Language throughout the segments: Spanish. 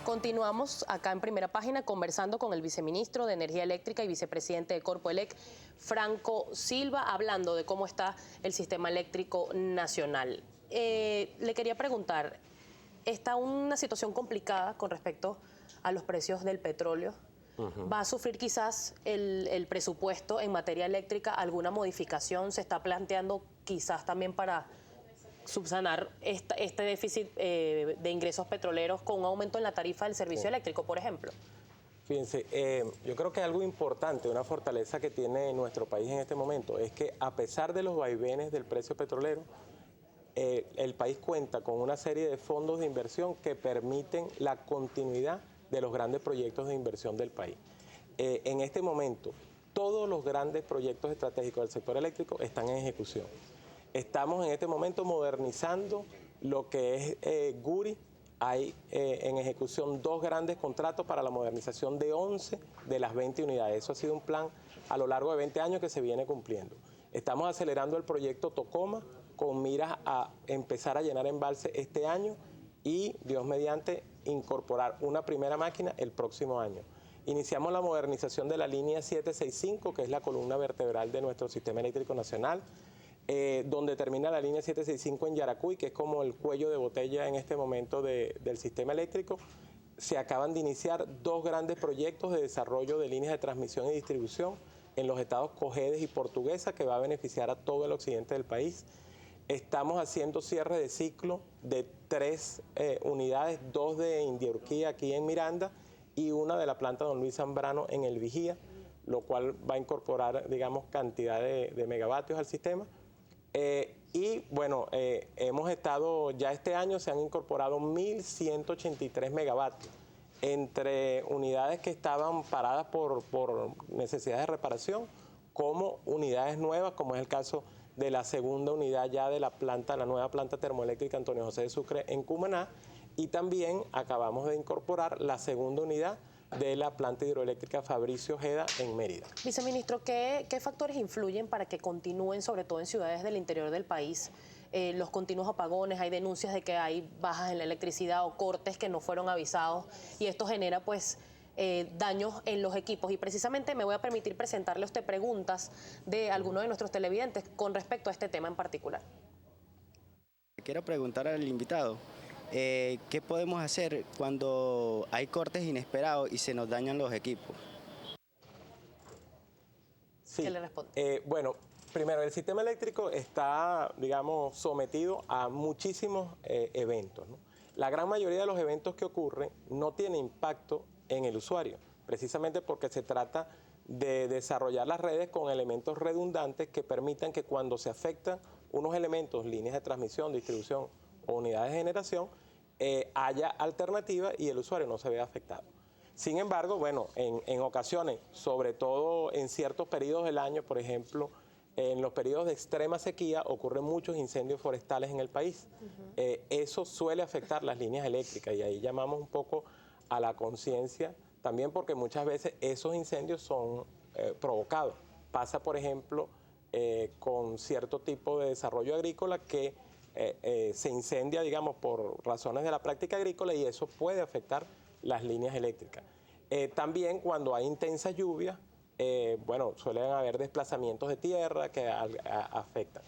Continuamos acá en Primera Página conversando con el viceministro de Energía Eléctrica y vicepresidente de Corpoelec, Franco Silva, hablando de cómo está el sistema eléctrico nacional. Le quería preguntar, ¿está una situación complicada con respecto a los precios del petróleo? ¿Va a sufrir quizás el presupuesto en materia eléctrica alguna modificación? ¿Se está planteando quizás también para subsanar este déficit de ingresos petroleros con un aumento en la tarifa del servicio eléctrico, por ejemplo? Fíjense, yo creo que algo importante, una fortaleza que tiene nuestro país en este momento, es que a pesar de los vaivenes del precio petrolero, el país cuenta con una serie de fondos de inversión que permiten la continuidad de los grandes proyectos de inversión del país. En este momento, todos los grandes proyectos estratégicos del sector eléctrico están en ejecución. Estamos en este momento modernizando lo que es Guri. Hay en ejecución 2 grandes contratos para la modernización de 11 de las 20 unidades. Eso ha sido un plan a lo largo de 20 años que se viene cumpliendo. Estamos acelerando el proyecto Tocoma con miras a empezar a llenar embalse este año y, Dios mediante, incorporar una primera máquina el próximo año. Iniciamos la modernización de la línea 765, que es la columna vertebral de nuestro sistema eléctrico nacional, donde termina la línea 765 en Yaracuy, que es como el cuello de botella en este momento del sistema eléctrico. Se acaban de iniciar 2 grandes proyectos de desarrollo de líneas de transmisión y distribución en los estados Cojedes y Portuguesa, que va a beneficiar a todo el occidente del país. Estamos haciendo cierre de ciclo de 3 unidades, 2 de Indiurquía aquí en Miranda y una de la planta Don Luis Zambrano en El Vigía, lo cual va a incorporar, digamos, cantidad de megavatios al sistema. Y bueno, hemos estado, ya este año se han incorporado 1.183 megavatios entre unidades que estaban paradas por necesidades de reparación, como unidades nuevas, como es el caso de la segunda unidad ya de la nueva planta termoeléctrica Antonio José de Sucre en Cumaná, y también acabamos de incorporar la segunda unidad de la planta hidroeléctrica Fabricio Ojeda en Mérida. Viceministro, ¿qué factores influyen para que continúen, sobre todo en ciudades del interior del país, los continuos apagones? Hay denuncias de que hay bajas en la electricidad o cortes que no fueron avisados y esto genera pues daños en los equipos. Y precisamente me voy a permitir presentarle a usted preguntas de algunos de nuestros televidentes con respecto a este tema en particular. Quiero preguntar al invitado, ¿qué podemos hacer cuando hay cortes inesperados y se nos dañan los equipos? Sí. ¿Qué le responde? Bueno, primero, el sistema eléctrico está, digamos, sometido a muchísimos eventos, ¿no? La gran mayoría de los eventos que ocurren no tiene impacto en el usuario, precisamente porque se trata de desarrollar las redes con elementos redundantes que permitan que cuando se afectan unos elementos, líneas de transmisión, distribución o unidades de generación, haya alternativa y el usuario no se vea afectado. Sin embargo, bueno, en ocasiones, sobre todo en ciertos periodos del año, por ejemplo, en los periodos de extrema sequía ocurren muchos incendios forestales en el país. Eso suele afectar las líneas eléctricas y ahí llamamos un poco a la conciencia también, porque muchas veces esos incendios son provocados. Pasa, por ejemplo, con cierto tipo de desarrollo agrícola que se incendia, digamos, por razones de la práctica agrícola y eso puede afectar las líneas eléctricas. También cuando hay intensas lluvias, bueno, suelen haber desplazamientos de tierra que afectan.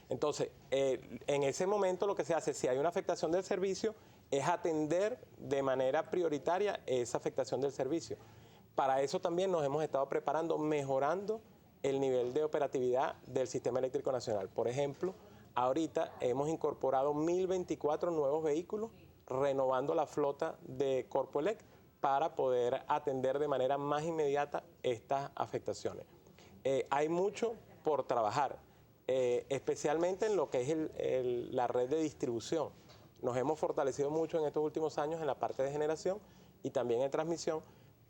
Entonces, en ese momento lo que se hace, si hay una afectación del servicio, es atender de manera prioritaria esa afectación del servicio. Para eso también nos hemos estado preparando, mejorando el nivel de operatividad del Sistema Eléctrico Nacional. Por ejemplo, ahorita hemos incorporado 1.024 nuevos vehículos, renovando la flota de Corpoelec para poder atender de manera más inmediata estas afectaciones. Hay mucho por trabajar, especialmente en lo que es la red de distribución. Nos hemos fortalecido mucho en estos últimos años en la parte de generación y también en transmisión,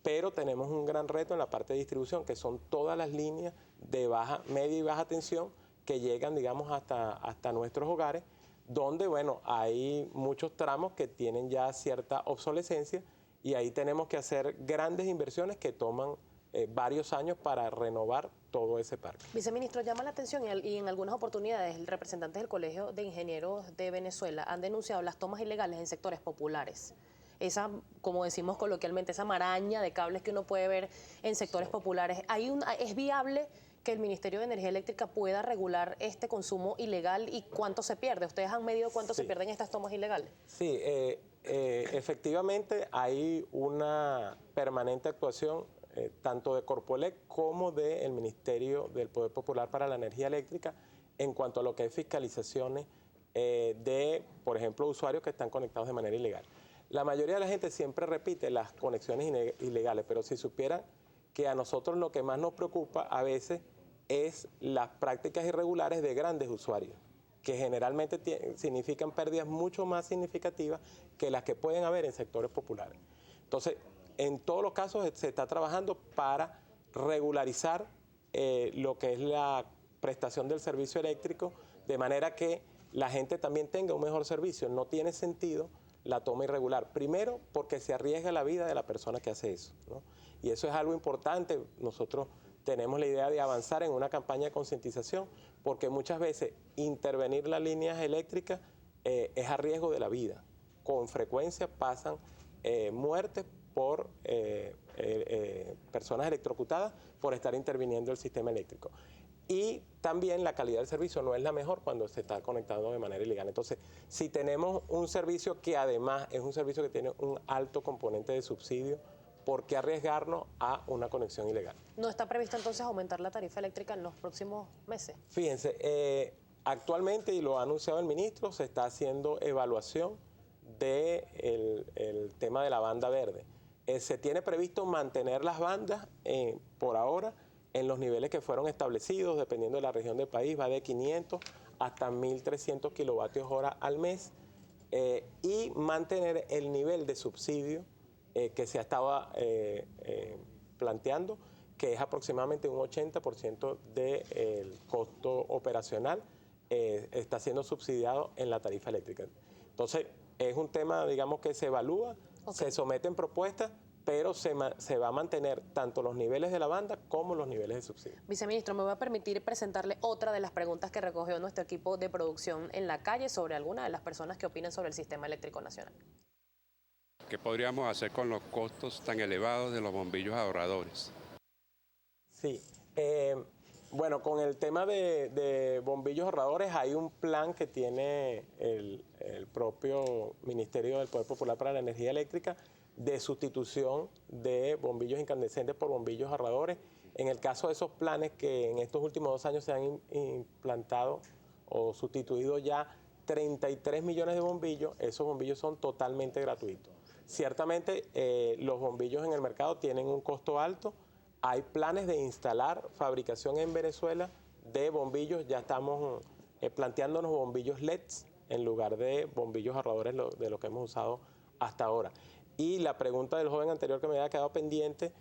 pero tenemos un gran reto en la parte de distribución, que son todas las líneas de baja, media y baja tensión que llegan, digamos, hasta nuestros hogares, donde, bueno, hay muchos tramos que tienen ya cierta obsolescencia y ahí tenemos que hacer grandes inversiones que toman varios años para renovar todo ese parque. Viceministro, llama la atención y en algunas oportunidades representantes del Colegio de Ingenieros de Venezuela han denunciado las tomas ilegales en sectores populares. esa, como decimos coloquialmente, esa maraña de cables que uno puede ver en sectores populares. ¿Es viable que el Ministerio de Energía Eléctrica pueda regular este consumo ilegal y cuánto se pierde? ¿Ustedes han medido cuánto se pierden estas tomas ilegales? Sí, efectivamente hay una permanente actuación tanto de Corpoelec como del Ministerio del Poder Popular para la Energía Eléctrica en cuanto a lo que es fiscalizaciones de, por ejemplo, usuarios que están conectados de manera ilegal. La mayoría de la gente siempre repite las conexiones ilegales, pero si supieran que a nosotros lo que más nos preocupa a veces es las prácticas irregulares de grandes usuarios, que generalmente significan pérdidas mucho más significativas que las que pueden haber en sectores populares. Entonces, en todos los casos se está trabajando para regularizar lo que es la prestación del servicio eléctrico, de manera que la gente también tenga un mejor servicio. No tiene sentido la toma irregular. Primero, porque se arriesga la vida de la persona que hace eso, ¿no? Y eso es algo importante. Nosotros tenemos la idea de avanzar en una campaña de concientización, porque muchas veces intervenir las líneas eléctricas es a riesgo de la vida. Con frecuencia pasan muertes por personas electrocutadas por estar interviniendo el sistema eléctrico. Y también la calidad del servicio no es la mejor cuando se está conectando de manera ilegal. Entonces, si tenemos un servicio que además es un servicio que tiene un alto componente de subsidio, ¿por qué arriesgarnos a una conexión ilegal? ¿No está previsto entonces aumentar la tarifa eléctrica en los próximos meses? Fíjense, actualmente, y lo ha anunciado el ministro, se está haciendo evaluación del tema de la banda verde. Se tiene previsto mantener las bandas por ahora en los niveles que fueron establecidos, dependiendo de la región del país, va de 500 hasta 1.300 kilovatios hora al mes, y mantener el nivel de subsidio que se estaba planteando, que es aproximadamente un 80% del costo operacional, está siendo subsidiado en la tarifa eléctrica. Entonces, es un tema, digamos, que se evalúa, se someten propuestas, pero se va a mantener tanto los niveles de la banda como los niveles de subsidio. Viceministro, me voy a permitir presentarle otra de las preguntas que recogió nuestro equipo de producción en la calle sobre alguna de las personas que opinan sobre el sistema eléctrico nacional. ¿Qué podríamos hacer con los costos tan elevados de los bombillos ahorradores? Sí, bueno, con el tema de bombillos ahorradores hay un plan que tiene el propio Ministerio del Poder Popular para la Energía Eléctrica de sustitución de bombillos incandescentes por bombillos ahorradores. En el caso de esos planes que en estos últimos 2 años se han implantado o sustituido ya 33 millones de bombillos, esos bombillos son totalmente gratuitos. Ciertamente los bombillos en el mercado tienen un costo alto, hay planes de instalar fabricación en Venezuela de bombillos, ya estamos planteándonos bombillos LEDs en lugar de bombillos ahorradores de lo que hemos usado hasta ahora. Y la pregunta del joven anterior que me había quedado pendiente,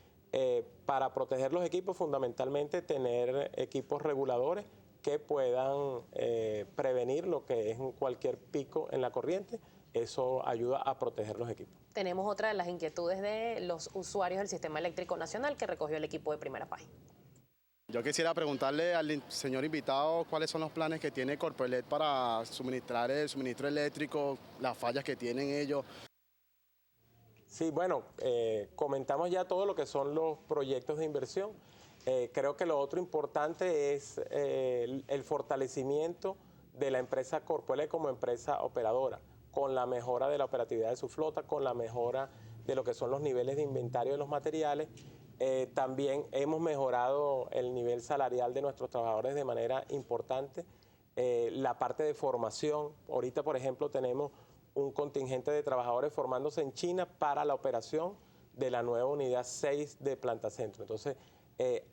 para proteger los equipos, fundamentalmente tener equipos reguladores que puedan prevenir lo que es cualquier pico en la corriente. Eso ayuda a proteger los equipos. Tenemos otra de las inquietudes de los usuarios del Sistema Eléctrico Nacional que recogió el equipo de Primera Página. Yo quisiera preguntarle al señor invitado cuáles son los planes que tiene Corpoelec para suministrar el suministro eléctrico, las fallas que tienen ellos. Sí, bueno, comentamos ya todo lo que son los proyectos de inversión. Creo que lo otro importante es el fortalecimiento de la empresa Corpoelec como empresa operadora, con la mejora de la operatividad de su flota, con la mejora de lo que son los niveles de inventario de los materiales. También hemos mejorado el nivel salarial de nuestros trabajadores de manera importante. La parte de formación, ahorita por ejemplo tenemos un contingente de trabajadores formándose en China para la operación de la nueva unidad 6 de Planta Centro. Entonces,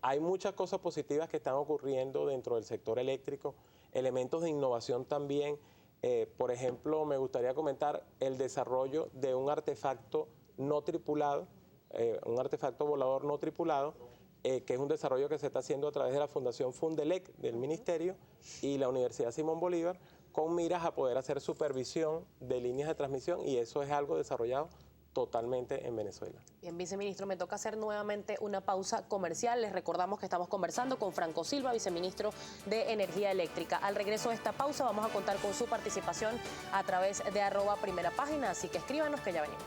hay muchas cosas positivas que están ocurriendo dentro del sector eléctrico, elementos de innovación también. Por ejemplo, me gustaría comentar el desarrollo de un artefacto no tripulado, un artefacto volador no tripulado, que es un desarrollo que se está haciendo a través de la Fundación Fundelec del Ministerio y la Universidad Simón Bolívar, con miras a poder hacer supervisión de líneas de transmisión, y eso es algo desarrollado totalmente en Venezuela. Bien, viceministro, me toca hacer nuevamente una pausa comercial. Les recordamos que estamos conversando con Franco Silva, viceministro de Energía Eléctrica. Al regreso de esta pausa vamos a contar con su participación a través de @primerapágina, así que escríbanos que ya venimos.